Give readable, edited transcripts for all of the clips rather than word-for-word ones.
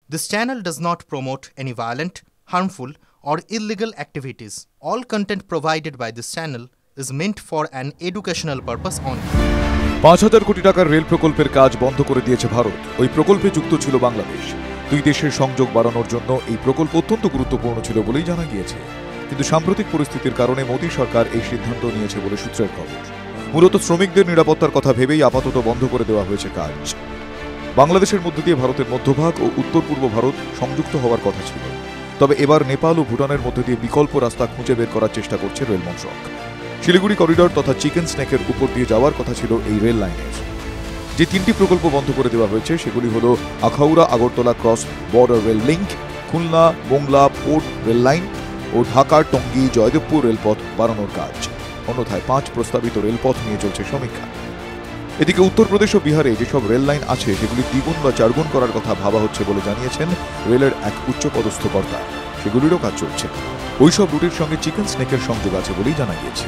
This channel does not promote any violent, harmful, or illegal activities. All content provided by this channel is meant for an educational purpose only. ৫,০০০ কোটি টাকার rail প্রকল্পের কাজ বন্ধ করে দিয়েছে ভারত। ওই প্রকল্পে যুক্ত ছিল বাংলাদেশ। দুই দেশের সংযোগ বাড়ানোর জন্য এই প্রকল্প অত্যন্ত গুরুত্বপূর্ণ ছিল বলেই জানা গিয়েছে। কিন্তু সাম্প্রতিক পরিস্থিতির কারণে মোদী সরকার এই সিদ্ধান্ত নিয়েছে বলে সূত্রের খবর। মূলত শ্রমিকদের নিরাপত্তার কথা ভেবেই আপাতত বন্ধ করে দেওয়া হয়েছে কাজ। বাংলাদেশের মধ্য দিয়ে ভারতের মধ্যভাগ ও উত্তর পূর্ব ভারত সংযুক্ত হওয়ার কথা ছিল। তবে এবার নেপাল ও ভুটানের মধ্য দিয়ে বিকল্প রাস্তা খুঁজে বের করার চেষ্টা করছে রেল মন্ত্রক। শিলিগুড়ি করিডর তথা চিকেন স্নেকের উপর দিয়ে যাওয়ার কথা ছিল এই রেল লাইনের। যে তিনটি প্রকল্প বন্ধ করে দেওয়া হয়েছে সেগুলি হল Akhaura Agartala cross border rail link, Khulna Mongla port rail line ও ঢাকা টঙ্গী জয়দেবপুর রেলপথ বাড়ানোর কাজ। অন্যথায় ৫ প্রস্তাবিত রেলপথ নিয়ে চলছে সমীক্ষা। এদিকে উত্তরপ্রদেশ ও বিহারে যেসব রেল লাইন আছে সেগুলি দ্বিগুণ বা চারগুণ করার কথা ভাবা হচ্ছে বলে জানিয়েছেন রেলের এক উচ্চপদস্থ কর্তা। সেগুলিরও কাজ চলছে। ওইসব রুটের সঙ্গে চিকেন স্নেকের সংযোগ আছে বলেই জানা গিয়েছে।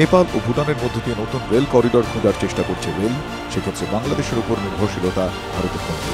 নেপাল ও ভুটানের মধ্য দিয়ে নতুন রেল করিডর খোঁজার চেষ্টা করছে রেল। সেক্ষেত্রে বাংলাদেশের উপর নির্ভরশীলতা ভারতের কমবে।